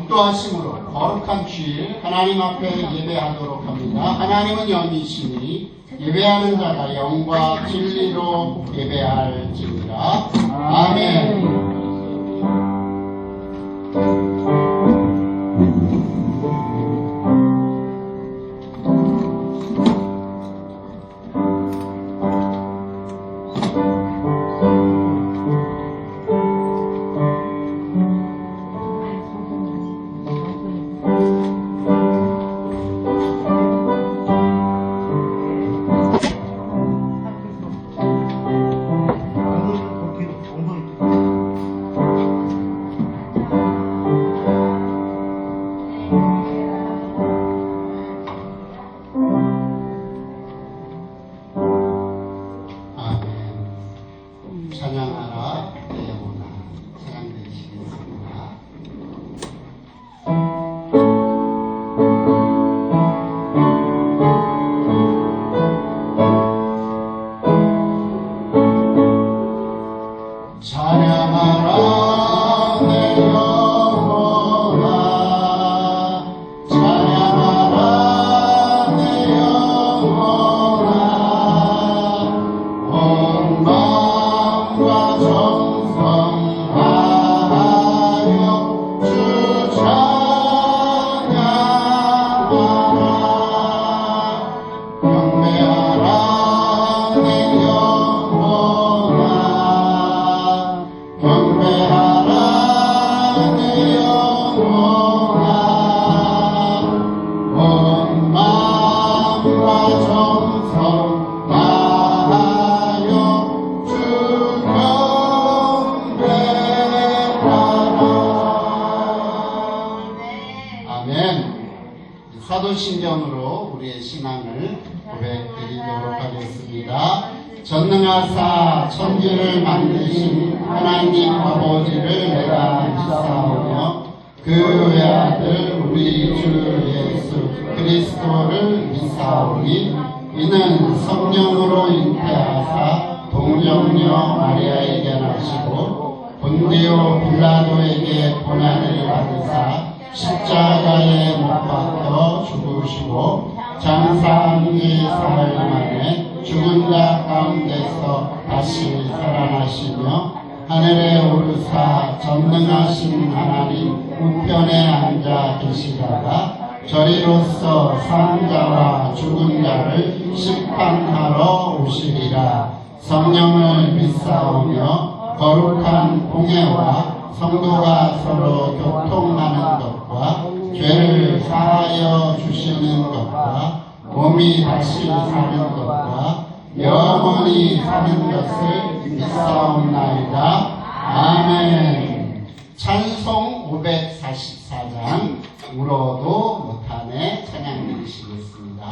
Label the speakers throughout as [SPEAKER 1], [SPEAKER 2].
[SPEAKER 1] 국도하심으로 거룩한 주일 하나님 앞에 예배하도록 합니다. 하나님은 영이시니 예배하는 자가 영과 진리로 예배할지니라. 아멘. 찬양하라 내 영혼아. 찬양 드리시겠습니다. 찬양하라 내 영혼아. 찬양하라 내 영혼아. 온 마음과 정성 다하여 주 찬양하라. 경배하라 내 영혼아. 경배하라 내 영혼아. 온 마음과 정성 다하여 주 경배하라. 아멘. 사도신경으로 우리의 신앙을 고백드리도록 하겠습니다. 전능하사 천지를 만드신 하나님 아버지를 내가 믿사오며 그 외아들 우리 주 예수 그리스도를 믿사오니 이는 성령으로 잉태하사 동정녀 마리아에게 나시고 본디오 빌라도에게 고난을 받으사 십자가에 못 박혀 죽으시고 장사한 지 사흘 만에 죽은 자 가운데서 다시 살아나시며 하늘에 오르사 전능하신 하나님 우편에 앉아 계시다가 저리로서 산 자와 죽은 자를 심판하러 오시리라. 성령을 믿사오며 거룩한 공예와 성도가 서로 교통하는 것과 죄를 사하여 주시는 것과 몸이 다시 사는 것과 영원히 사는 것을 믿사옵나이다. 아멘. 찬송 544장 울어도 못하네 찬양 드리시겠습니다.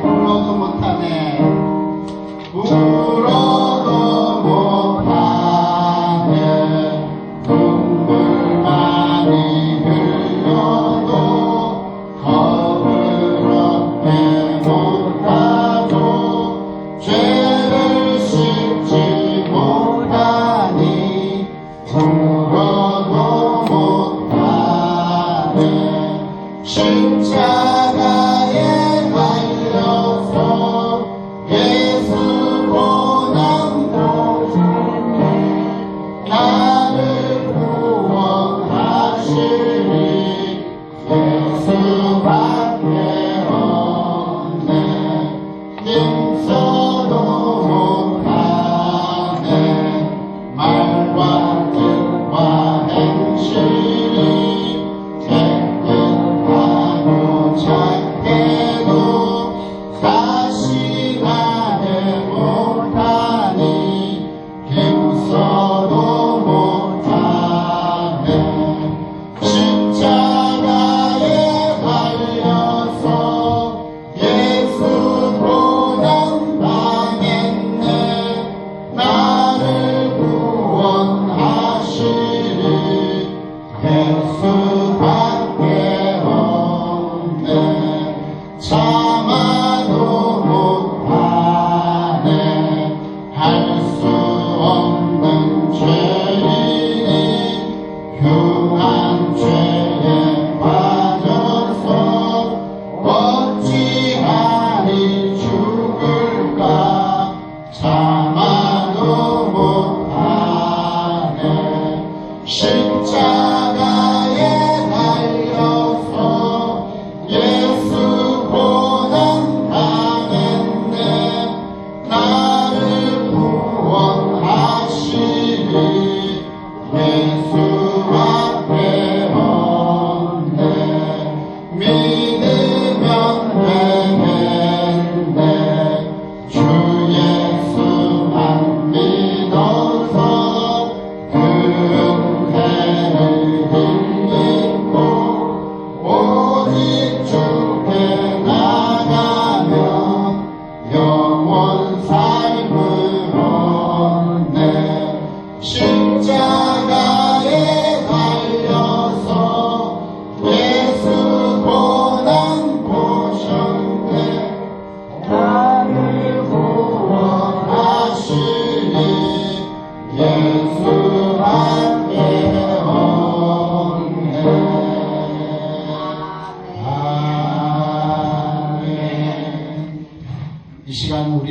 [SPEAKER 1] 울어도 못하네. 울어도 못하네. 눈물 많이 흘려도 겁을 얻게 못하고 죄를 씻지 못하니 울어도 못하네. 십자가에 달려서 예수 고난도 나를 구원하시니 예수밖에 없네. 힘써도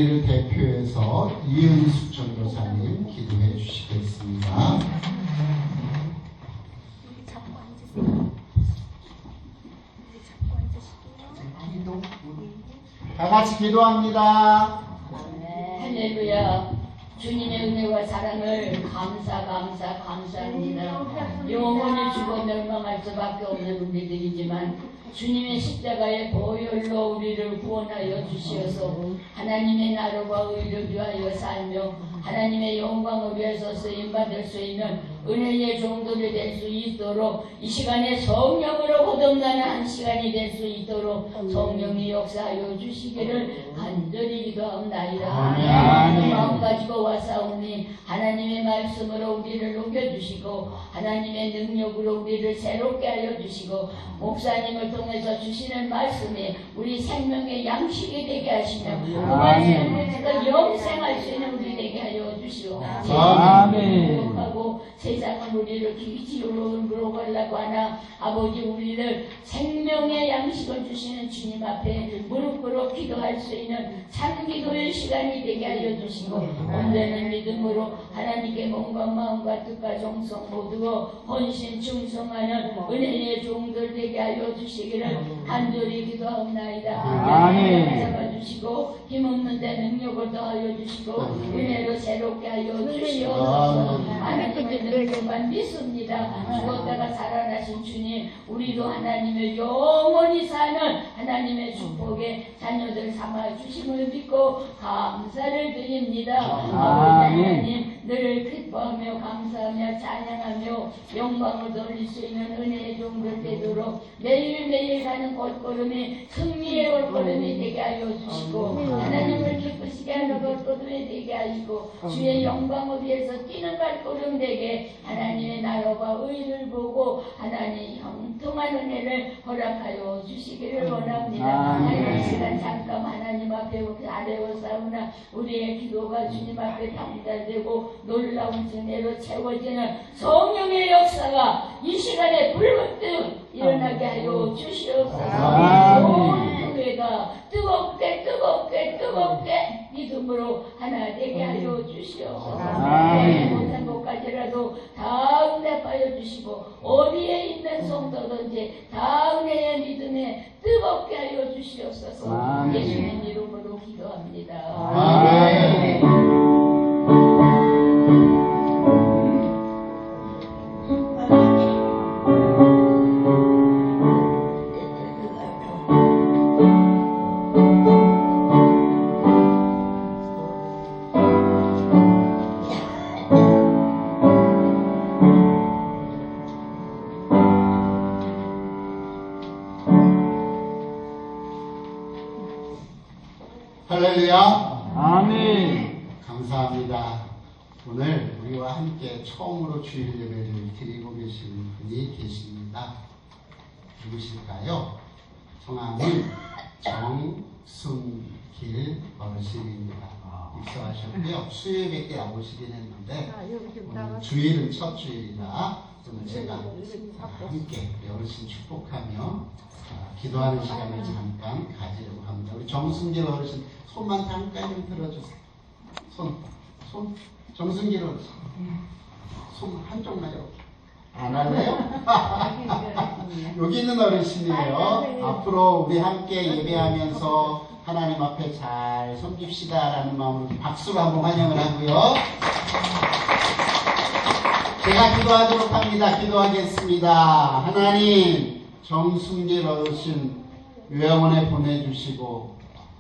[SPEAKER 1] 우리를 대표해서 이은숙 전도사님 기도해 주시겠습니다. 다 같이 기도합니다.
[SPEAKER 2] 할렐루야. 주님의 은혜와 사랑을 감사합니다. 영원히 죽어 멸망할 수밖에 없는 우리들이지만 주님의 십자가의 보혈로 우리를 구원하여 주시어서 하나님의 나라와 의를 위하여 살며 하나님의 영광을 위해서 쓰임받을 수 있는 은혜의 종들이 될 수 있도록 이 시간에 성령으로 거듭나는 한 시간이 될 수 있도록 성령이 역사하여 주시기를 간절히 기도합나이다. 하나님의 마음 가지고 와사오니 하나님의 말씀으로 우리를 녹여주시고 하나님의 능력으로 우리를 새롭게 하여 주시고 목사님을 통해서 주시는 말씀이 우리 생명의 양식이 되게 하시며 그 말씀을 통해서 영생할 수 있는 우리 되게 하여 주시오.
[SPEAKER 3] 아멘.
[SPEAKER 2] 하고 세상은 우리를 기지로 걸라고 하나 아버지 우리를 생명의 양식을 주시는 주님 앞에 무릎 꿇어 기도할 수 있는 참 기도의 시간이 되게 하여 주시고 온전한 믿음으로 하나님께 몸과 마음과 뜻과 정성 모두가 헌신 충성하는 은혜의 종들 되게 하여 주시기를 간절히 기도하옵나이다.
[SPEAKER 3] 아멘.
[SPEAKER 2] 잡아주시고 힘없는 데 능력을 더하여 주시고 은혜로 새롭게 하여 주시옵소서. 하나님의 능력만 믿습니다. 죽었다가 살아나신 주님 우리도 하나님의 영원히 사는 하나님의 축복의 자녀들 삼아 주심을 믿고 감사를 드립니다. 아버지 하나님 늘 기뻐하며 감사하며 찬양하며 영광을 돌릴 수 있는 은혜의 종들 되도록 매일매일 가는 걸걸음이 승리의 걸걸음이 되게 하여 주시고 하나님을 기쁘시게 하는 걸걸음이 되게 하시고 주의 영광을 위해서 뛰는 발걸음 되게 하나님의 나라와 의를 보고 하나님 형통한 은혜를 허락하여 주시기를 원합니다. 하나님 시간 잠깐 하나님 앞에 아뢰어싸우나 우리의 기도가 주님 앞에 담달되고 놀라운 은혜로 채워지는 성령의 역사가 이 시간에 불문득 일어나게 하여 주시옵소서. 온 교회가 뜨겁게 믿음으로 하나 되게 하여 주시옵소서. 못한 곳까지라도 다 응답하여 주시고 어디에 있는 성도든지 다 은혜의 믿음에 뜨겁게 하여 주시옵소서. 예수님 이름으로 기도합니다.
[SPEAKER 1] 아멘. 할렐루야.
[SPEAKER 3] 아멘.
[SPEAKER 1] 감사합니다. 오늘 우리와 함께 처음으로 주일 예배를 드리고 계시는 분이 계십니다. 누구실까요? 성함은 정순길 어르신입니다. 입성하셨고요. 수요예배 때 오시긴 했는데 오늘 주일은 첫 주일이라 오늘 제가 함께 어르신 축복하며 기도하는 시간을 잠깐 가지려고 합니다. 우리 정순길 어르신 손만 잠깐 좀 들어주세요. 정순길 어르신 손 한쪽만 이렇게 안 할래요? 여기 있는 어르신이에요. 앞으로 우리 함께 예배하면서 하나님 앞에 잘 섬깁시다라는 마음으로 박수로 한번 환영을 하고요. 제가 기도하도록 합니다. 기도하겠습니다. 하나님, 정순길 어르신 요양원에 보내주시고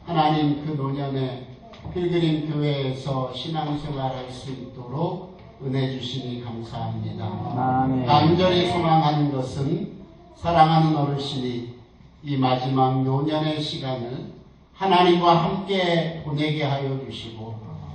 [SPEAKER 1] 하나님 그 노년에 필그림 교회에서 신앙생활할 수 있도록 은혜 주시니 감사합니다.
[SPEAKER 3] 아멘.
[SPEAKER 1] 간절히 소망하는 것은 사랑하는 어르신이 이 마지막 노년의 시간을 하나님과 함께 보내게 하여 주시고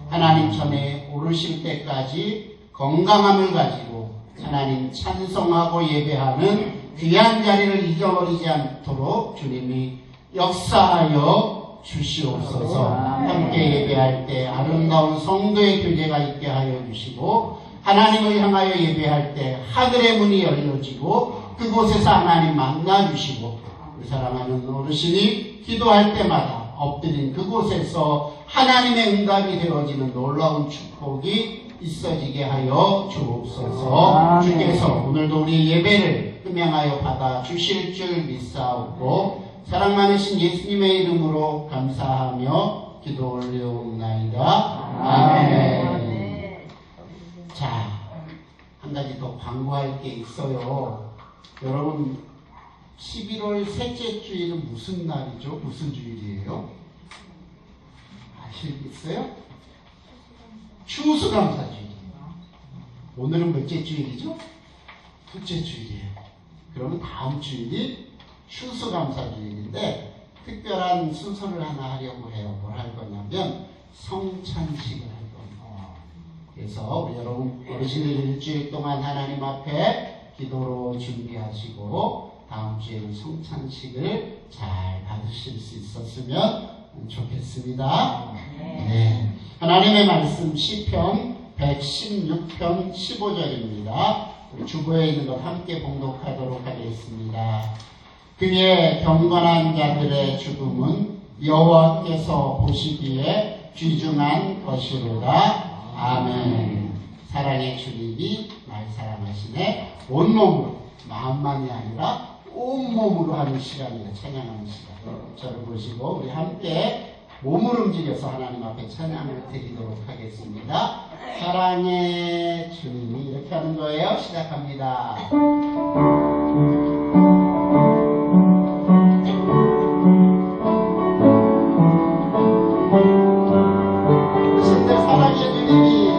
[SPEAKER 1] 하나님 전에 오르실 때까지 건강함을 가지고 하나님 찬송하고 예배하는 귀한 자리를 잊어버리지 않도록 주님이 역사하여 주시옵소서. 함께 예배할 때 아름다운 성도의 교제가 있게 하여 주시고 하나님을 향하여 예배할 때 하늘의 문이 열려지고 그곳에서 하나님 만나 주시고 그 사랑하는 어르신이 기도할 때마다 엎드린 그곳에서 하나님의 응답이 되어지는 놀라운 축복이 있어지게 하여 주옵소서.
[SPEAKER 3] 아멘.
[SPEAKER 1] 주께서 오늘도 우리 예배를 흠양하여 받아 주실 줄 믿사옵고 사랑 많으신 예수님의 이름으로 감사하며 기도 올려옵나이다. 아멘. 자, 한 가지 더 광고할 게 있어요. 여러분, 11월 셋째 주일은 무슨 날이죠? 무슨 주일이에요? 아시겠어요? 추수감사주일이에요. 오늘은 몇째 주일이죠? 둘째 주일이에요. 그러면 다음 주일이 추수감사주일인데 특별한 순서를 하나 하려고 해요. 뭘 할 거냐면 성찬식을 할 거예요. 그래서 우리 여러분 어르신들 일주일 동안 하나님 앞에 기도로 준비하시고 다음 주에는 성찬식을 잘 받으실 수 있었으면 좋겠습니다. 네. 하나님의 말씀 시편 116편 15절입니다. 우리 주보에 있는 것 함께 봉독하도록 하겠습니다. 그의 경건한 자들의 죽음은 여호와께서 보시기에 귀중한 것이로다. 아멘. 사랑의 주님이 날 사랑하시네. 온몸으로, 마음만이 아니라 온몸으로 하는 시간이에요. 찬양하는 시간. 저를 보시고 우리 함께 몸을 움직여서 하나님 앞에 찬양을 드리도록 하겠습니다. 사랑의 주님이 이렇게 하는 거예요. 시작합니다. 어르신들 사랑의 주님이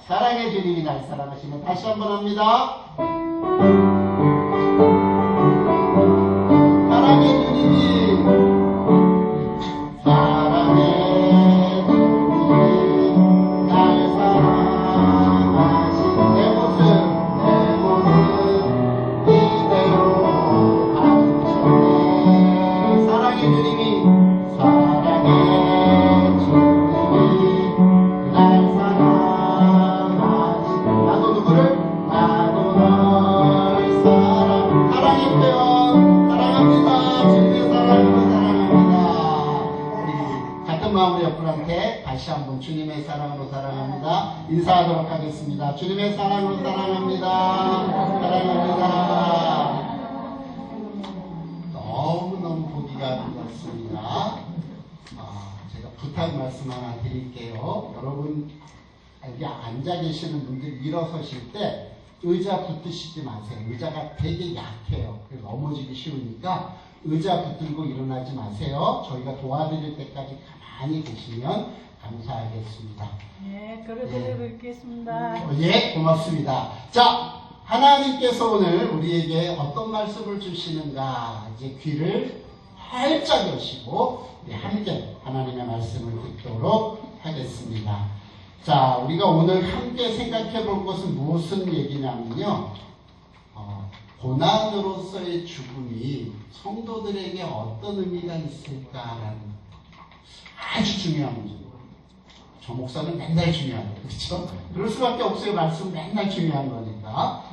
[SPEAKER 1] 사랑의 주님이 날 사랑하시면 다시 한번 합니다. 사랑의 주님이 날 사랑하신 내 모습 이대로 봐주셨네. 사랑의 주님이 날 나도 누구를? 나도 널 사랑의 표현 사랑합니다. 주님의 사랑합니다. 우리 같은 마음으로 옆분한테 다시 한번 주님의 사랑으로 사랑합니다. 인사하도록 하겠습니다. 주님의 사랑으로 사랑합니다. 사랑합니다. 너무너무 보기가 좋습니다. 제가 부탁 말씀 하나 드릴게요. 여러분 여기 앉아 계시는 분들 일어서실 때 의자 붙드시지 마세요. 의자가 되게 약해요. 넘어지기 쉬우니까 의자 붙들고 일어나지 마세요. 저희가 도와드릴 때까지 가만히 계시면 감사하겠습니다.
[SPEAKER 4] 네, 그러도록 뵙겠습니다.
[SPEAKER 1] 예, 고맙습니다. 자, 하나님께서 오늘 우리에게 어떤 말씀을 주시는가 이제 귀를 활짝 여시고 우리 함께 하나님의 말씀을 듣도록 하겠습니다. 자, 우리가 오늘 함께 생각해 볼 것은 무슨 얘기냐면요. 고난으로서의 죽음이 성도들에게 어떤 의미가 있을까라는 아주 중요한 문제입니다. 저 목사는 맨날 중요한 거예요. 그렇죠? 그럴 수밖에 없어요. 말씀 맨날 중요한 거니까.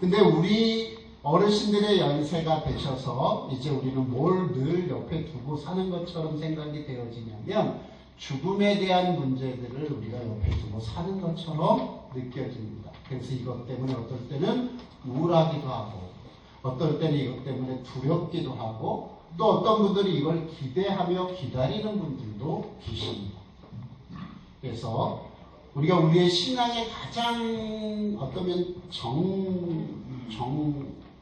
[SPEAKER 1] 근데 우리 어르신들의 연세가 되셔서 이제 우리는 뭘 늘 옆에 두고 사는 것처럼 생각이 되어지냐면 죽음에 대한 문제들을 우리가 옆에 두고 사는 것처럼 느껴집니다. 그래서 이것 때문에 어떨 때는 우울하기도 하고 어떨 때는 이것 때문에 두렵기도 하고 또 어떤 분들이 이걸 기대하며 기다리는 분들도 계십니다. 그래서 우리가 우리의 신앙의 가장 어떠면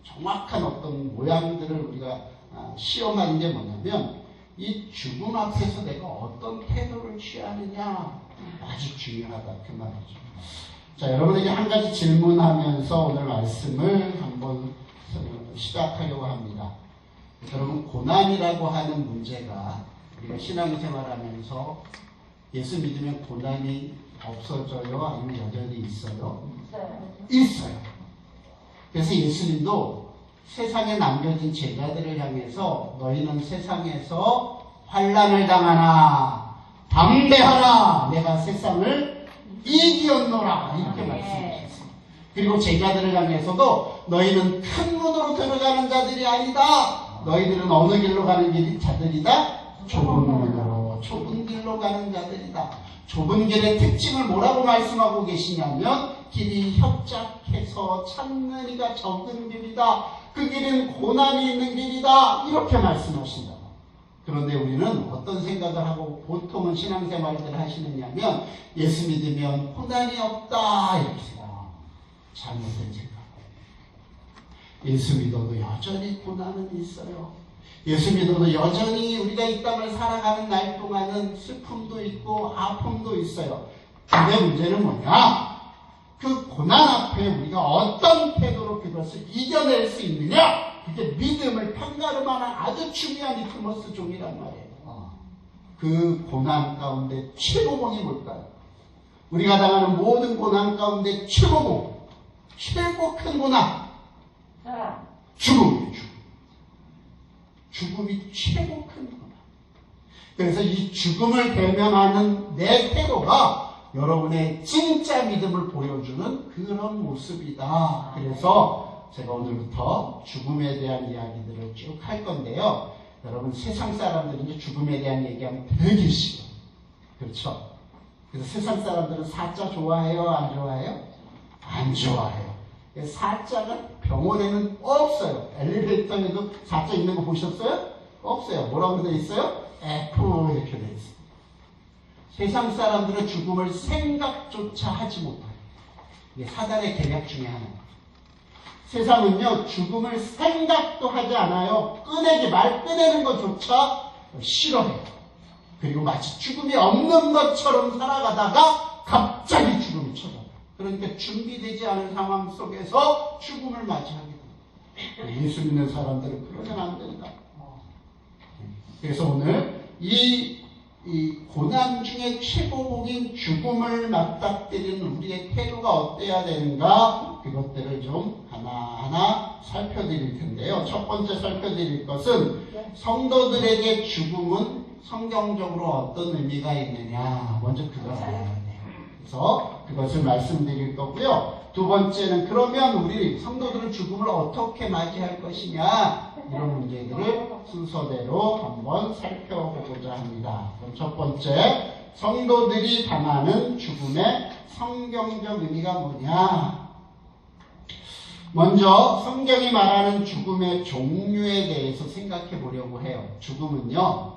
[SPEAKER 1] 정확한 어떤 모양들을 우리가 시험하는 게 뭐냐면 이 죽음 앞에서 내가 어떤 태도를 취하느냐 아주 중요하다 그 말이죠. 자, 여러분에게 한 가지 질문하면서 오늘 말씀을 한번 시작하려고 합니다. 여러분, 고난이라고 하는 문제가 우리가 신앙생활하면서 예수 믿으면 고난이 없어져요? 아니면 여전히 있어요? 있어요. 그래서 예수님도 세상에 남겨진 제자들을 향해서 너희는 세상에서 환난을 당하나 담대하라 내가 세상을 이기었노라 이렇게 말씀하셨어요. 그리고 제자들을 향해서도 너희는 큰 문으로 들어가는 자들이 아니다. 너희들은 어느 길로 가는 자들이다? 좁은 문으로 좁은 길로 가는 자들이다. 좁은 길의 특징을 뭐라고 말씀하고 계시냐면 길이 협착해서 찾는 이가 적은 길이다. 그 길은 고난이 있는 길이다. 이렇게 말씀하신다. 그런데 우리는 어떤 생각을 하고 보통은 신앙생활을 하시느냐면 예수 믿으면 고난이 없다 이렇게 생각합니다. 잘못된 생각. 예수 믿어도 여전히 고난은 있어요. 예수 믿어도 여전히 우리가 이 땅을 살아가는 날 동안은 슬픔도 있고 아픔도 있어요. 근데 문제는 뭐냐? 그 고난 앞에 우리가 어떤 태도로 그것을 이겨낼 수 있느냐? 그게 믿음을 판가름하는 아주 중요한 리트머스 종이란 말이에요. 그 고난 가운데 최고봉이 뭘까요? 우리가 당하는 모든 고난 가운데 최고봉, 최고 큰 고난, 죽음이에요. 죽음이 최고 큰 고난. 그래서 이 죽음을 대면하는 내 태도가 여러분의 진짜 믿음을 보여주는 그런 모습이다. 그래서 제가 오늘부터 죽음에 대한 이야기들을 쭉 할 건데요. 여러분, 세상 사람들은 이제 죽음에 대한 얘기하면 되게 싫어요. 그렇죠? 그래서 세상 사람들은 사자 좋아해요? 안 좋아해요? 안 좋아해요. 사자가 병원에는 없어요. 엘리베이터에도 사자 있는 거 보셨어요? 없어요. 뭐라고 되어 있어요? F 이렇게 되어 있어요. 세상 사람들은 죽음을 생각조차 하지 못해요. 이게 사단의 계략 중에 하나예요. 세상은요, 죽음을 생각도 하지 않아요. 말 꺼내는 것조차 싫어해요. 그리고 마치 죽음이 없는 것처럼 살아가다가 갑자기 죽음이 찾아와요. 그러니까 준비되지 않은 상황 속에서 죽음을 맞이하게 됩니다. 예수 믿는 사람들은 그러면 안 된다. 그래서 오늘 이 고난 중에 최고봉인 죽음을 맞닥뜨리는 우리의 태도가 어때야 되는가, 그것들을 좀 하나하나 살펴드릴 텐데요. 첫 번째 살펴드릴 것은 성도들에게 죽음은 성경적으로 어떤 의미가 있느냐, 먼저 그걸 알아야 돼요. 그래서 그것을 말씀드릴 거고요. 두 번째는 그러면 우리 성도들은 죽음을 어떻게 맞이할 것이냐, 이런 문제들을 순서대로 한번 살펴보고자 합니다. 그럼 첫 번째, 성도들이 당하는 죽음의 성경적 의미가 뭐냐? 먼저 성경이 말하는 죽음의 종류에 대해서 생각해 보려고 해요. 죽음은요,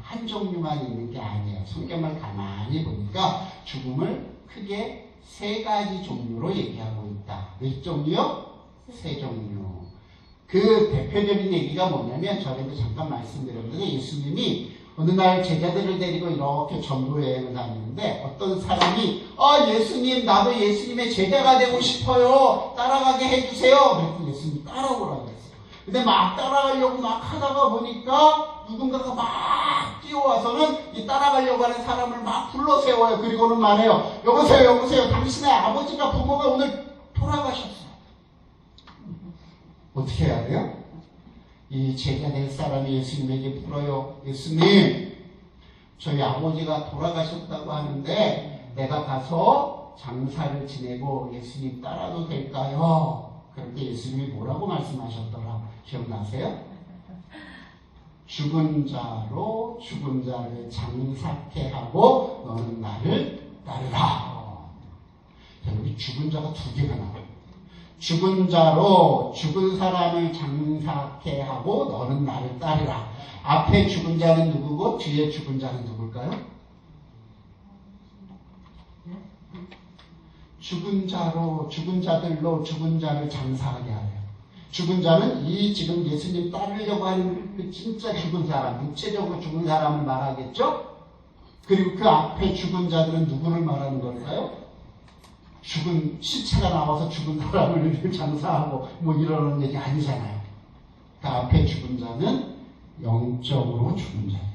[SPEAKER 1] 한 종류만 있는 게 아니에요. 성경을 가만히 보니까 죽음을 크게 세 가지 종류로 얘기하고 있다. 몇 종류요? 세 종류. 그 대표적인 얘기가 뭐냐면, 전에도 잠깐 말씀드렸는데, 예수님이 어느 날 제자들을 데리고 이렇게 전도 여행을 다니는데, 어떤 사람이 예수님, 나도 예수님의 제자가 되고 싶어요, 따라가게 해주세요. 그랬더니 예수님이 따라오라고 했어요. 근데 막 따라가려고 막 하다가 보니까 누군가가 막 뛰어와서는 이 따라가려고 하는 사람을 막 불러 세워요. 그리고는 말해요. 여보세요, 여보세요, 당신의 아버지가 부모가 오늘 돌아가셨어요. 어떻게 해야 돼요? 이 제자 될 사람이 예수님에게 물어요. 예수님, 저희 아버지가 돌아가셨다고 하는데 내가 가서 장사를 지내고 예수님 따라도 될까요? 그런데 예수님이 뭐라고 말씀하셨더라? 기억나세요? 죽은 자로 죽은 자를 장사케 하고 너는 나를 따르라. 여기 죽은 자가 두 개가 나와요. 죽은 자로 죽은 사람을 장사케 하고 너는 나를 따르라. 앞에 죽은 자는 누구고 뒤에 죽은 자는 누굴까요? 죽은 자로 죽은 자들로 죽은 자를 장사하게 하래요. 죽은 자는 이 지금 예수님 따르려고 하는 그 진짜 죽은 사람, 육체적으로 죽은 사람을 말하겠죠? 그리고 그 앞에 죽은 자들은 누구를 말하는 걸까요? 죽은 시체가 나와서 죽은 사람을 장사하고 뭐 이러는 얘기 아니잖아요. 그 앞에 죽은 자는 영적으로 죽은 자예요.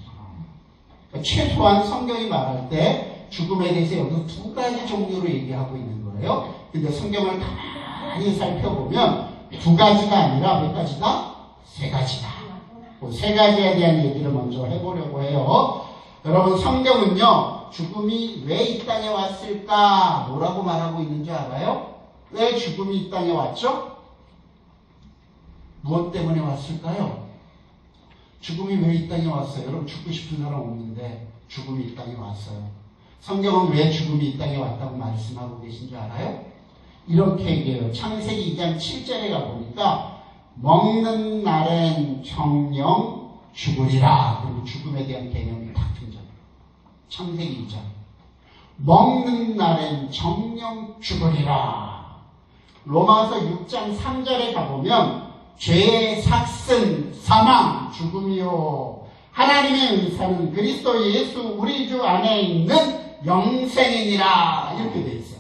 [SPEAKER 1] 그러니까 최소한 성경이 말할 때 죽음에 대해서 여기서 두 가지 종류로 얘기하고 있는 거예요. 근데 성경을 가만히 살펴보면 두 가지가 아니라 몇 가지다? 세 가지다. 그 세 가지에 대한 얘기를 먼저 해보려고 해요. 여러분 성경은요 죽음이 왜 이 땅에 왔을까? 뭐라고 말하고 있는 줄 알아요? 왜 죽음이 이 땅에 왔죠? 무엇 때문에 왔을까요? 죽음이 왜 이 땅에 왔어요? 여러분 죽고 싶은 사람 없는데 죽음이 이 땅에 왔어요. 성경은 왜 죽음이 이 땅에 왔다고 말씀하고 계신 줄 알아요? 이렇게 얘기해요. 창세기 2장 7절에 가보니까 먹는 날엔 정령 죽으리라. 그리고 죽음에 대한 개념이 딱 등장해요. 창세기 2장. 먹는 날엔 정령 죽으리라. 로마서 6장 3절에 가보면 죄의 삭슨 사망 죽음이요 하나님의 의사는 그리스도 예수 우리 주 안에 있는 영생이니라 이렇게 돼 있어요.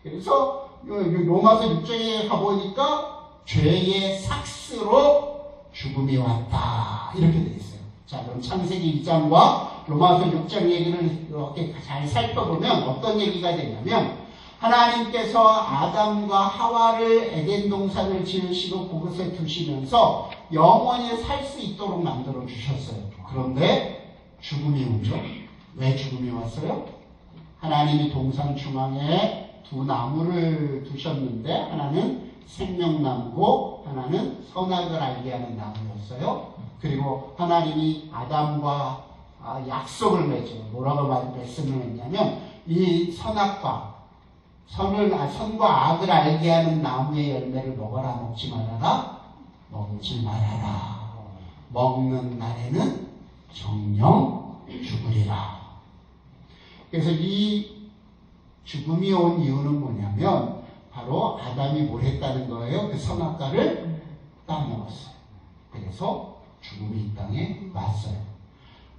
[SPEAKER 1] 그래서 로마서 6장에 가보니까 죄의 삭스로 죽음이 왔다 이렇게 돼 있어요. 자 그럼 창세기 2장과 로마서 6장 얘기를 이렇게 잘 살펴보면 어떤 얘기가 되냐면 하나님께서 아담과 하와를 에덴 동산을 지으시고 그곳에 두시면서 영원히 살 수 있도록 만들어 주셨어요. 그런데 죽음이 오죠. 왜 죽음이 왔어요? 하나님이 동산 중앙에 두 나무를 두셨는데 하나는 생명나무고 하나는 선악을 알게 하는 나무였어요. 그리고 하나님이 아담과 약속을 맺어요. 뭐라고 말씀을 했냐면 이 선과 악을 알게 하는 나무의 열매를 먹어라 먹지 말아라 먹지 말아라 먹는 날에는 정령 죽으리라. 그래서 이 죽음이 온 이유는 뭐냐면 바로 아담이 뭘 했다는 거예요? 그 선악과를 따먹었어요. 그래서 죽음이 이 땅에 왔어요.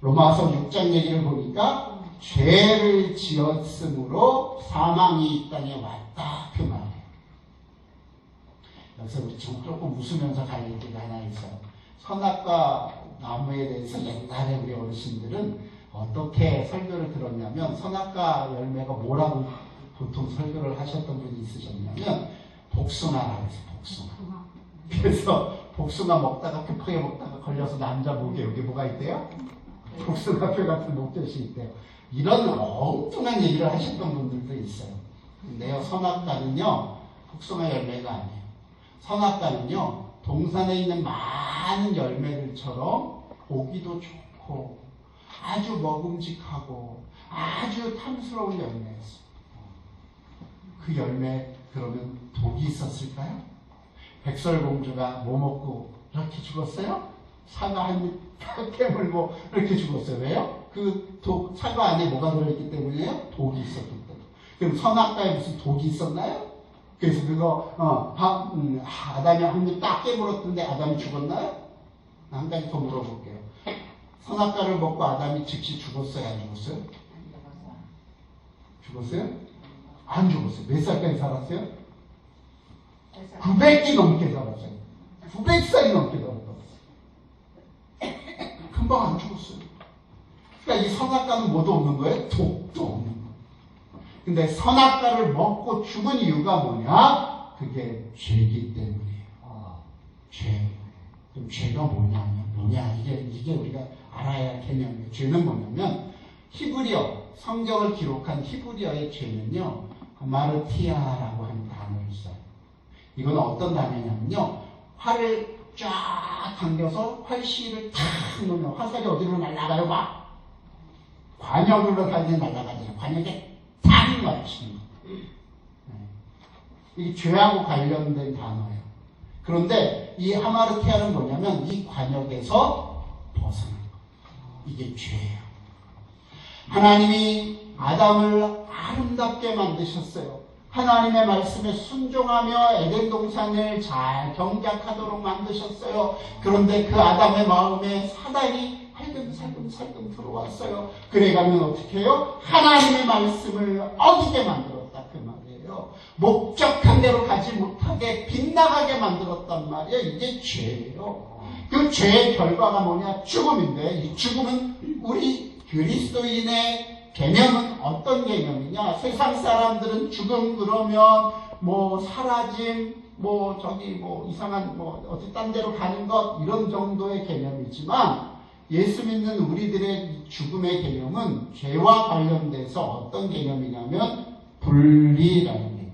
[SPEAKER 1] 로마서 6장 얘기를 보니까 죄를 지었으므로 사망이 이 땅에 왔다 그 말이에요. 여기서 우리 조금 웃으면서 갈 얘기가 하나 있어요. 선악과 나무에 대해서 옛날에 우리 어르신들은 어떻게 설교를 들었냐면 선악과 열매가 뭐라고 보통 설교를 하셨던 분이 있으셨냐면 복숭아라고 해서 복숭아. 그래서 복숭아 먹다가 급하게 먹다가 걸려서 남자 목에 여기 뭐가 있대요? 복숭아뼈 같은 목젖이 있대요. 이런 엉뚱한 얘기를 하셨던 분들도 있어요. 근데요 선악과는요 복숭아 열매가 아니에요. 선악과는요 동산에 있는 많은 열매들처럼 보기도 좋고 아주 먹음직하고 아주 탐스러운 열매였어요. 그 열매 그러면 독이 있었을까요? 백설공주가 뭐 먹고 이렇게 죽었어요? 사과 한 입 깨물고 이렇게 죽었어요. 왜요? 그 사과 안에 뭐가 들어있기 때문이에요? 독이 있었기 때문에. 그럼 선악과에 무슨 독이 있었나요? 그래서 그거 아담이 한 입 딱 깨물었던데 아담이 죽었나요? 한 가지 더 물어볼게요. 선악과를 먹고 아담이 즉시 죽었어요? 안 죽었어요? 죽었어요? 안 죽었어요. 몇 살까지 살았어요? 900이 넘게 살았어요. 900살이 넘게 살았어요. 금방 안 죽었어요. 그러니까 이 선악과는 뭐도 없는 거예요? 독도 없는 거예요. 근데 선악과를 먹고 죽은 이유가 뭐냐? 그게 죄이기 때문이에요. 죄. 그럼 죄가 뭐냐? 이게 우리가 알아야 할 개념이에요. 죄는 뭐냐면 히브리어, 성경을 기록한 히브리어의 죄는요, 마르티아라고 하는 단어를 써요. 이건 어떤 단어냐면요, 활을 쫙 당겨서 활시를 탁 놓으면 화살이 어디로 날아가요? 막 관역으로 다니는 날아가잖아요. 관역에 탁 맞추는 거. 이게 죄하고 관련된 단어예요. 그런데 이 하마르티아는 뭐냐면 이 관역에서 벗어난 거. 이게 죄예요. 하나님이 아담을 아름답게 만드셨어요. 하나님의 말씀에 순종하며 에덴 동산을 잘 경작하도록 만드셨어요. 그런데 그 아담의 마음에 사단이 살금 들어왔어요. 그래가면 어떻게 해요? 하나님의 말씀을 어기게 만들었다 그 말이에요. 거예요. 목적한 대로 가지 못하게 빗나가게 만들었단 말이에요. 이게 죄예요. 그 죄의 결과가 뭐냐? 죽음인데 이 죽음은 우리 그리스도인의 개념은 어떤 개념이냐? 세상 사람들은 죽음 그러면 뭐 사라짐, 뭐 저기 뭐 이상한 뭐 어디 딴 데로 가는 것 이런 정도의 개념이지만 예수 믿는 우리들의 죽음의 개념은 죄와 관련돼서 어떤 개념이냐면 분리라는 개념.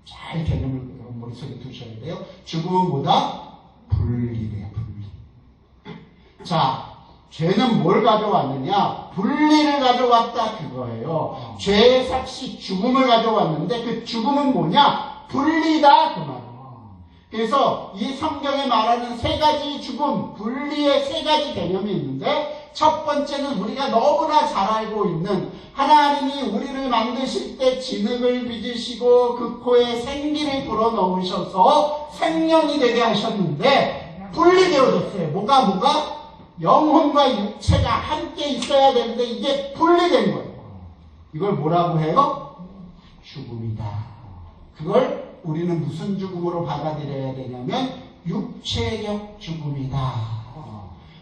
[SPEAKER 1] 잘 개념을 머릿속에 두셔야 돼요. 죽음은 뭐다? 분리래요. 분리. 자, 죄는 뭘 가져왔느냐? 분리를 가져왔다 그거예요. 죄의 삭시 죽음을 가져왔는데 그 죽음은 뭐냐? 분리다 그 말이에요. 그래서 이 성경에 말하는 세 가지 죽음, 분리의 세 가지 개념이 있는데 첫 번째는 우리가 너무나 잘 알고 있는 하나님이 우리를 만드실 때 진흙을 빚으시고 그 코에 생기를 불어넣으셔서 생명이 되게 하셨는데 분리되어졌어요. 뭐가? 영혼과 육체가 함께 있어야 되는데 이게 분리된 거예요. 이걸 뭐라고 해요? 죽음이다. 그걸 우리는 무슨 죽음으로 받아들여야 되냐면 육체적 죽음이다.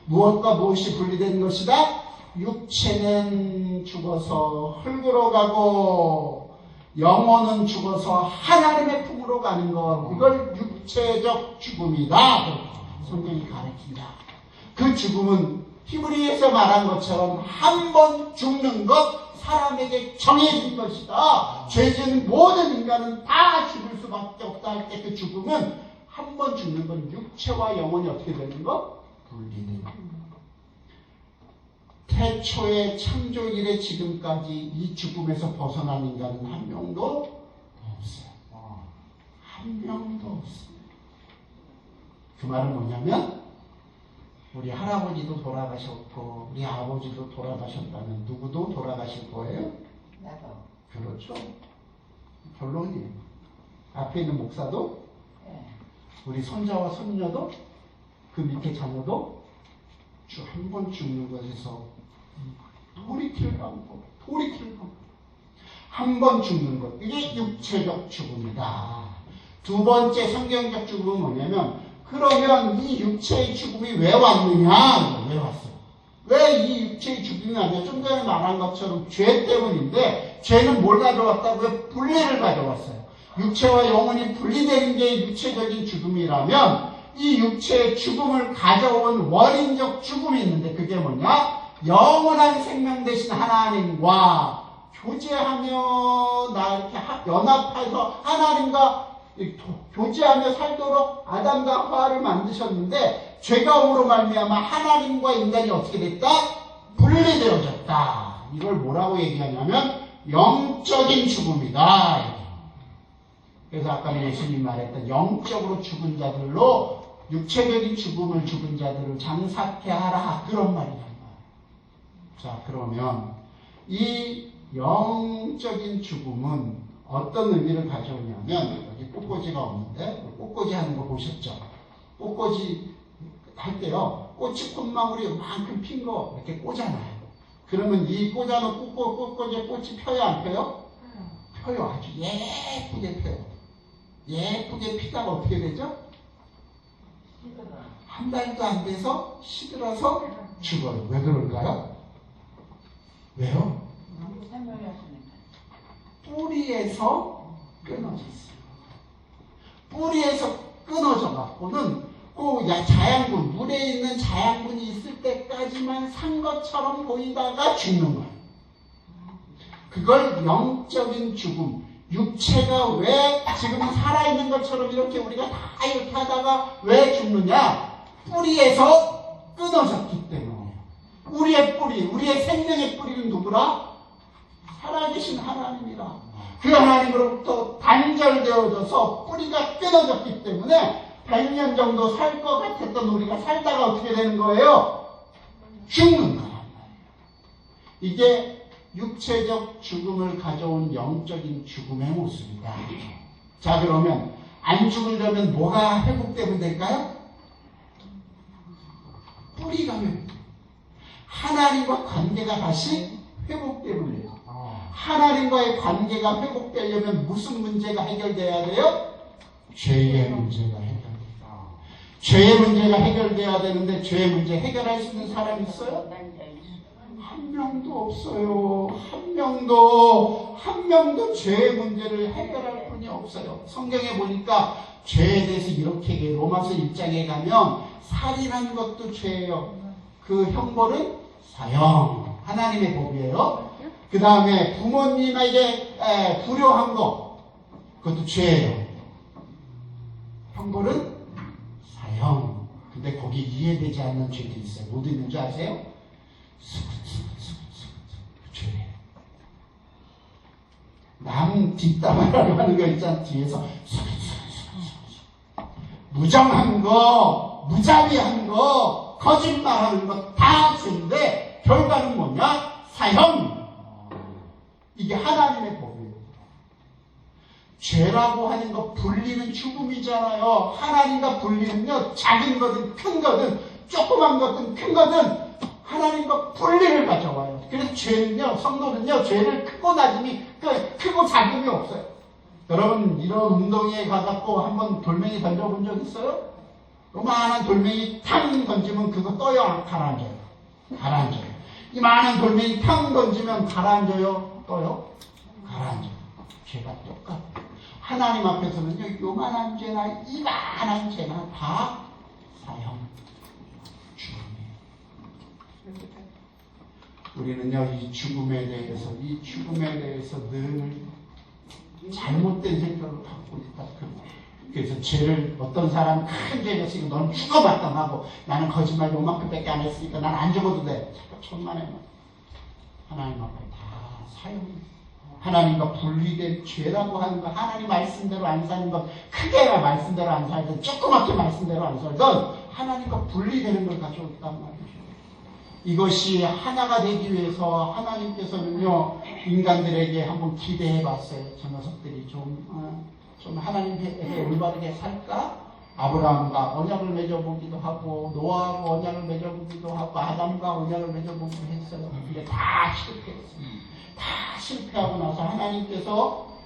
[SPEAKER 1] 무엇과 무엇이 분리된 것이다? 육체는 죽어서 흙으로 가고 영혼은 죽어서 하나님의 품으로 가는 것. 이걸 육체적 죽음이다. 성경이 가르친다. 그 죽음은 히브리에서 말한 것처럼 한 번 죽는 것 사람에게 정해진 것이다. 죄진 모든 인간은 다 죽을 수밖에 없다 할 때 그 죽음은 한 번 죽는 건 육체와 영혼이 어떻게 되는 것? 분리되는 것. 태초의 창조 이래 지금까지 이 죽음에서 벗어난 인간은 한 명도 없어요. 한 명도 없습니다. 그 말은 뭐냐면 우리 할아버지도 돌아가셨고 우리 아버지도 돌아가셨다면 누구도 돌아가실 거예요?
[SPEAKER 5] 나도.
[SPEAKER 1] 그렇죠. 결론이에요. 앞에 있는 목사도 우리 손자와 손녀도 그 밑에 자녀도 한 번 죽는 것에서 돌이킬 방법 한 번 죽는 것 이게 육체적 죽음이다. 두 번째 성경적 죽음은 뭐냐면 그러면 이 육체의 죽음이 왜 왔느냐? 왜 왔어? 왜 이 육체의 죽음이 왔냐? 좀 전에 말한 것처럼 죄 때문인데 죄는 뭘 가져왔다고요? 분리를 가져왔어요. 육체와 영혼이 분리되는 게 육체적인 죽음이라면 이 육체의 죽음을 가져온 원인적 죽음이 있는데 그게 뭐냐? 영원한 생명 되신 하나님과 교제하며 나 이렇게 연합해서 하나님과 교제하며 살도록 아담과 하와를 만드셨는데 죄가움으로 말미암아 하나님과 인간이 어떻게 됐다? 분리되어졌다. 이걸 뭐라고 얘기하냐면 영적인 죽음이다. 그래서 아까 예수님 말했던 영적으로 죽은 자들로 육체적인 죽음을 죽은 자들을 장사케 하라 그런 말이란 말이에요. 자, 그러면 이 영적인 죽음은 어떤 의미를 가져오냐면 여기 꽃꽂이가 없는데 꽃꽂이 하는 거 보셨죠? 꽃꽂이 할 때요 꽃이 콧망울이 요만큼 핀 거 이렇게 꽂아놔요. 그러면 이 꽂아놓은 꽃꽂이에 꽃이 펴요 안 펴요? 펴요. 아주 예쁘게 펴요. 예쁘게 피다가 어떻게 되죠? 한 달도 안 돼서 시들어서 죽어요. 왜 그럴까요? 왜요? 뿌리에서 끊어졌어요. 뿌리에서 끊어져 갖고는 꼭 자양분, 물에 있는 자양분이 있을 때까지만 산 것처럼 보이다가 죽는 거예요. 그걸 영적인 죽음. 육체가 왜 지금 살아있는 것처럼 이렇게 우리가 다 이렇게 하다가 왜 죽느냐? 뿌리에서 끊어졌기 때문에. 우리의 뿌리, 우리의 생명의 뿌리는 누구라? 살아계신 하나님이라. 그 하나님으로부터 단절되어져서 뿌리가 끊어졌기 때문에 100년 정도 살 것 같았던 우리가 살다가 어떻게 되는 거예요? 죽는 거란 말이에요. 이게 육체적 죽음을 가져온 영적인 죽음의 모습이다. 자, 그러면 안 죽으려면 뭐가 회복되면 될까요? 뿌리가 회복. 하나님과 관계가 다시 회복되면 돼요. 하나님과의 관계가 회복되려면 무슨 문제가 해결돼야 돼요? 죄의 문제가 해결돼요. 죄의 문제가 해결돼야 되는데 죄의 문제 해결할 수 있는 사람 있어요? 한 명도 없어요. 한 명도 죄의 문제를 해결할 분이 없어요. 성경에 보니까 죄에 대해서 이렇게 얘기해요. 로마서 1장에 가면 살인한 것도 죄예요. 그 형벌은 사형. 하나님의 법이에요. 그 다음에 부모님에게 불효한 거, 그것도 죄예요. 형벌은 사형. 근데 거기 이해되지 않는 죄도 있어요. 뭐 있는 줄 아세요? 죄예요. 남 뒷담화라고 하는 거 있잖아. 뒤에서 무정한 거, 무자비한 거, 거짓말하는 거 다 죄인데 결과는 뭐냐? 사형. 이게 하나님의 법이에요. 죄라고 하는 거 분리는 죽음이잖아요. 하나님과 분리는요, 작은 거든 큰 거든 조그만 거든 큰 거든 하나님과 분리를 가져와요. 그래서 죄는요, 성도는요, 죄를 크고 낮음이, 크고 작음이 없어요. 여러분, 이런 운동회에 가갖고 한번 돌멩이 던져본 적 있어요? 요만한 돌멩이 탕 던지면 그거 떠요? 가라앉아요? 가라앉아요. 이만한 돌멩이 탕 던지면 가라앉아요? 떠요? 가라앉아요. 죄가 똑같아요. 하나님 앞에서는요, 요만한 죄나 이만한 죄나 다 사형, 죽음이에요. 우리는요, 이 죽음에 대해서 늘 잘못된 생각을 갖고 있다. 그래서 죄를, 어떤 사람 큰 죄를 했으니까 너는 죽어마땅하고 나는 거짓말 요만큼밖에 안 했으니까 난 안 죽어도 돼. 천만에 하나님 앞에 다 사형이에요. 하나님과 분리된 죄라고 하는 것, 하나님 말씀대로 안 사는 것, 크게 말씀대로 안 살든 조그맣게 말씀대로 안 살든 하나님과 분리되는 걸 가져왔단 말이죠. 이것이 하나가 되기 위해서 하나님께서는요, 인간들에게 한번 기대해 봤어요. 저 녀석들이 좀 하나님에게 올바르게 살까? 아브라함과 언약을 맺어보기도 하고, 노아하고 언약을 맺어보기도 하고, 아담과 언약을 맺어보기도 했어요. 근데 다 실패했어요. 다 실패하고 나서 하나님께서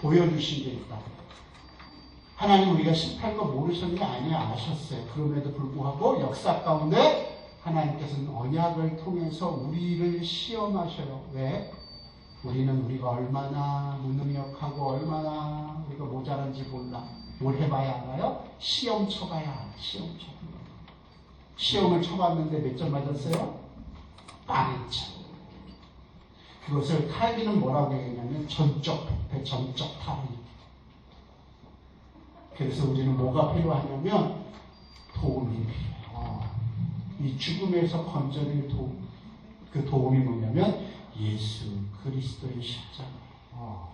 [SPEAKER 1] 보여주신 게 있다. 하나님 우리가 실패할 거 모르셨냐? 아니야, 아셨어요. 그럼에도 불구하고 역사 가운데 하나님께서는 언약을 통해서 우리를 시험하셔요. 왜? 우리는 우리가 얼마나 무능력하고 얼마나 우리가 모자란지 몰라. 뭘 해봐야 알아요? 시험 쳐봐야 알아. 시험을 쳐봤는데 몇 점 맞았어요? 빵점. 그것을 칼빈은 뭐라고 얘기하냐면 전적 부패, 전적 탈의. 그래서 우리는 뭐가 필요하냐면 도움이 필요해요. 이 죽음에서 건져낼 도움. 그 도움이 뭐냐면 예수 그리스도의 십자가예요.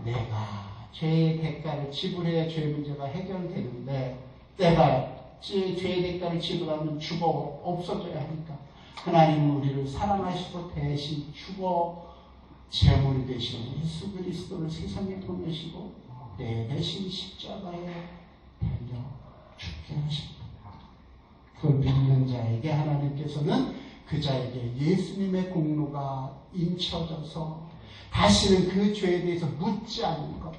[SPEAKER 1] 내가 죄의 대가를 지불해야 죄 문제가 해결되는데 내가 죄의 대가를 지불하면 죽어 없어져야 하니까 하나님은 우리를 사랑하시고 대신 죽어 제물이 되신 예수 그리스도를 세상에 보내시고 내 대신 십자가에 달려 죽게 하십니다. 그걸 믿는 자에게 하나님께서는 그 자에게 예수님의 공로가 인쳐져서 다시는 그 죄에 대해서 묻지 않는 것.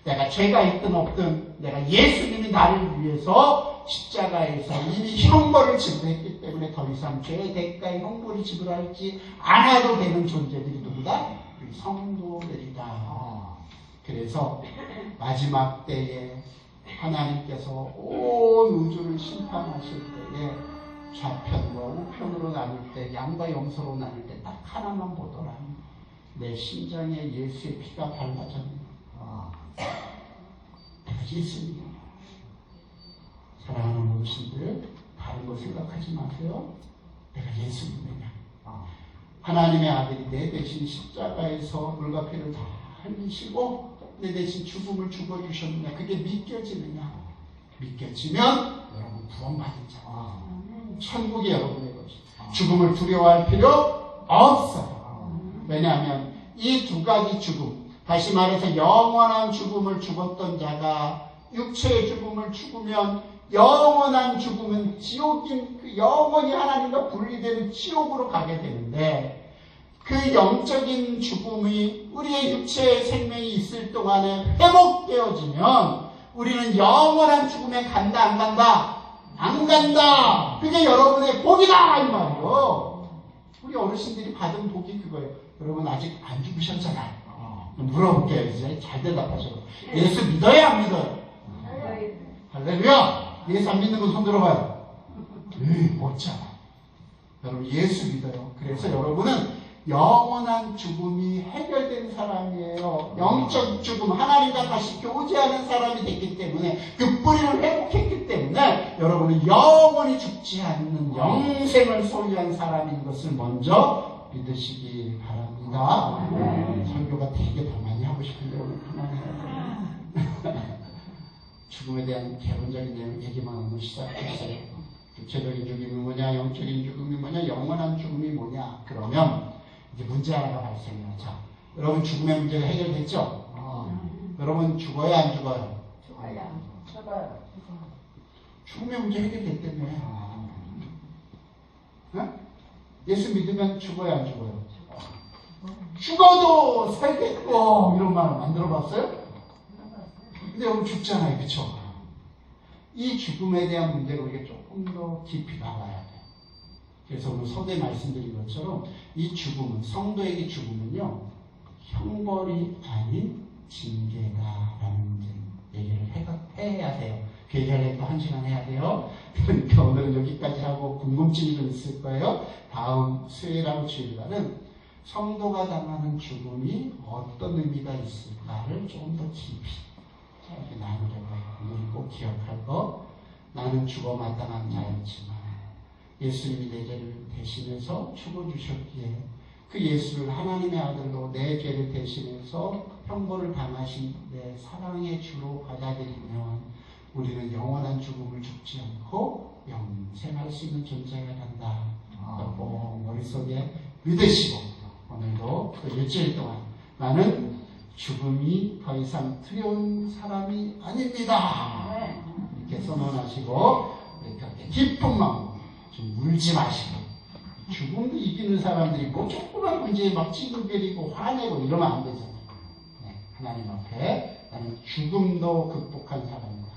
[SPEAKER 1] 내가 죄가 있든 없든 내가 예수님이 나를 위해서 십자가에서 이미 형벌을 지불했기 때문에 더 이상 죄의 대가의 형벌을 지불하지 않아도 되는 존재들이 누구다? 우리 성도들이다. 그래서 마지막 때에 하나님께서 온 우주를 심판하실 때에 좌편과 우편으로 나눌 때, 양과 염소로 나눌 때 딱 하나만 보더라. 내 심장에 예수의 피가 발라졌네. 내가 예수님이야. 사랑하는 어르신들, 다른 거 생각하지 마세요. 내가 예수님이냐. 하나님의 아들이 내 대신 십자가에서 물과 피를 다 흘리시고 내 대신 죽음을 죽어주셨느냐. 그게 믿겨지느냐. 믿겨지면 여러분 구원받은 자. 천국이 여러분의 것이다. 죽음을 두려워할 필요 없어요. 왜냐하면 이 두 가지 죽음, 다시 말해서 영원한 죽음을 죽었던 자가 육체의 죽음을 죽으면 영원한 죽음은 지옥인, 영원히 하나님과 분리되는 지옥으로 가게 되는데, 그 영적인 죽음이 우리의 육체의 생명이 있을 동안에 회복되어지면 우리는 영원한 죽음에 간다 안 간다? 안 간다. 그게 여러분의 복이다 이 말이요. 우리 어르신들이 받은 복이 그거예요. 여러분 아직 안 죽으셨잖아요. 물어볼게요. 이제 잘 대답하셔. 예수 믿어요 안 믿어요? 할렐루야. 예수 안 믿는 분 손 들어봐요. 없잖아. 여러분 예수 믿어요. 그래서 여러분은 영원한 죽음이 해결된 사람이에요. 영적 죽음, 하나님과 다시 교제하는 사람이 됐기 때문에, 그 뿌리를 회복했기 때문에 여러분은 영원히 죽지 않는 영생을 소유한 사람인 것을 먼저 믿으시기 바랍니다. 설교가 되게 더 많이 하고 싶은데 오늘 그만해요. 죽음에 대한 개론적인 내용 얘기만 오늘 시작했어요. 육체적인 죽음이 뭐냐, 영적인 죽음이 뭐냐, 영원한 죽음이 뭐냐. 그러면 이제 문제 하나가 발생해요. 자, 여러분 죽음의 문제가 해결됐죠? 여러분 죽어야 안 죽어요? 죽어요. 죽음의 문제 해결됐다며. 예수 믿으면 죽어야 안 죽어요? 죽어도 살겠고 이런 말 만들어 봤어요? 근데 여러분 죽잖아요. 그쵸? 이 죽음에 대한 문제를 우리가 조금 더 깊이 나가야 돼요. 그래서 오늘 서두에 말씀드린 것처럼 이 죽음은, 성도에게 죽음은요, 형벌이 아닌 징계다라는 얘기를 해야 돼요. 그 얘기를 또 1시간 해야 돼요. 그러니까 오늘은 여기까지 하고 궁금증이 좀 있을 거예요. 다음 수요일하고 주일날은 성도가 당하는 죽음이 어떤 의미가 있을까를 조금 더 깊이 나누려고 해요. 오늘 꼭 기억할 거, 나는 죽어 마땅한 자였지만 예수님이 내 죄를 대신해서 죽어주셨기에 그 예수를 하나님의 아들로 내 죄를 대신해서 형벌을 당하신 내 사랑의 주로 받아들이면 우리는 영원한 죽음을 죽지 않고 영생할 수 있는 존재가 된다. 꼭 머릿속에 믿으시고 오늘도 그 일주일 동안 나는 죽음이 더 이상 두려운 사람이 아닙니다. 이렇게 선언하시고 그렇게 기쁜 마음 좀 울지 마시고, 죽음도 이기는 사람들이 뭐 조그만 문제에 막 찡그리고 화내고 이러면 안 되잖아요. 하나님 앞에 나는 죽음도 극복한 사람이다.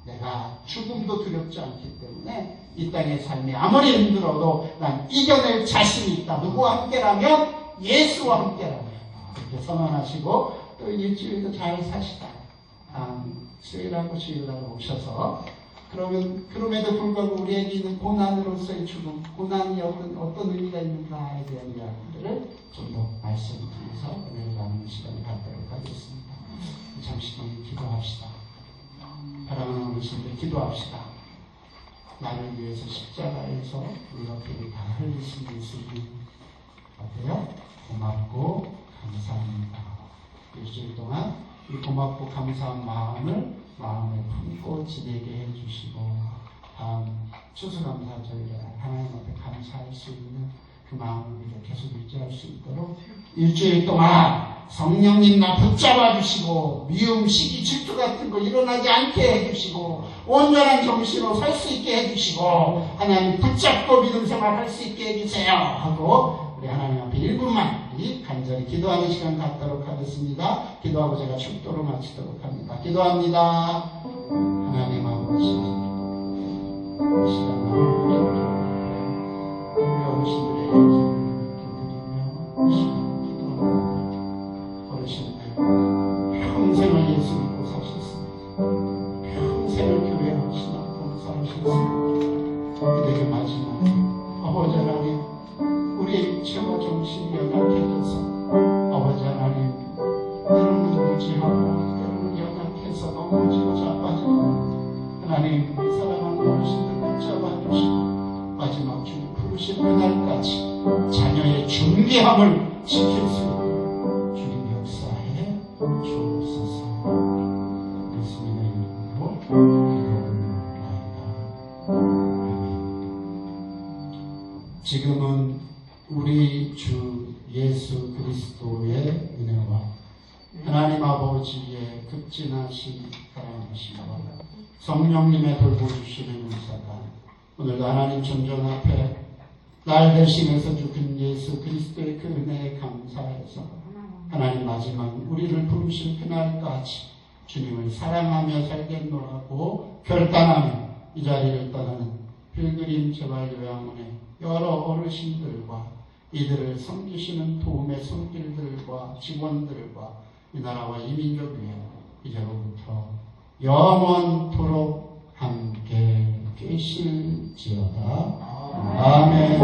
[SPEAKER 1] 내가 죽음도 두렵지 않기 때문에 이 땅의 삶이 아무리 힘들어도 난 이겨낼 자신이 있다. 누구와 함께라면? 예수와 함께라면. 이렇게 선언하시고 또 일주일도 잘 사시다. 수요일하고 주일날 오셔서 그럼에도 불구하고 우리에게 있는 고난으로서의 죽음, 고난이 어떤 의미가 있는가에 대한 이야기들을 좀 더 말씀드리면서 은혜를 나누는 시간을 갖도록 하겠습니다. 잠시 기도합시다. 사랑하는 어르신들 기도합시다. 나를 위해서 십자가에서 이렇게 다 흘리신 예수님 어때요? 고맙고 감사합니다. 일주일 동안 이 고맙고 감사한 마음을 마음에 품고 지내게 해주시고 다음 추수감사절에 하나님 앞에 감사할 수 있는 그 마음을 우리가 계속 유지할 수 있도록 일주일 동안 성령님 나 붙잡아 주시고 미움, 시기, 질투 같은 거 일어나지 않게 해주시고 온전한 정신으로 살 수 있게 해주시고 하나님 붙잡고 믿음 생활할 수 있게 해주세요 하고 우리 하나님 앞에 1분만 우리 간절히 기도하는 시간 갖도록 하겠습니다. 기도하고 제가 축도로 마치도록 합니다. 기도합니다. 하나님 아버지 이 시간을 우리 어르신들의 얘기를 드리며 이 시간 기도합니다. 어르신들 평생을 예수 믿고 사셨습니다. 평생을 교회 신앙 봉사하셨습니다. 그들에게 마지막 아버지 하나님 우리의 육체와 정신이 연약해져서 아버지 하나님 때로는 무지하고 때로는 연약해서 넘어지고 자빠지고 하나님 사랑하는 어르신들 붙잡아 주시고 마지막 주님 부르신 그날까지 자녀의 존귀함을 지킬 수 있는 주님 역사에 주옵소서. 예수님의 이름으로 기도합니다. 지금은 우리 주 예수 그리스도의 은혜와 하나님 아버지의 극진하신 사랑하심과 성령님의 돌보주시는 은사가 오늘도 하나님 전전 앞에 날 대신해서 죽은 예수 그리스도의 그 은혜에 감사해서 하나님 마지막 우리를 부르신 그날까지 주님을 사랑하며 살겠노라고 결단하며 이 자리를 떠나는 필그림 재발요양원의 여러 어르신들과 이들을 섬기시는 도움의 손길들과 직원들과 이 나라와 이 민족 위에 이제로부터 영원토록 함께 계실지어다. 아멘.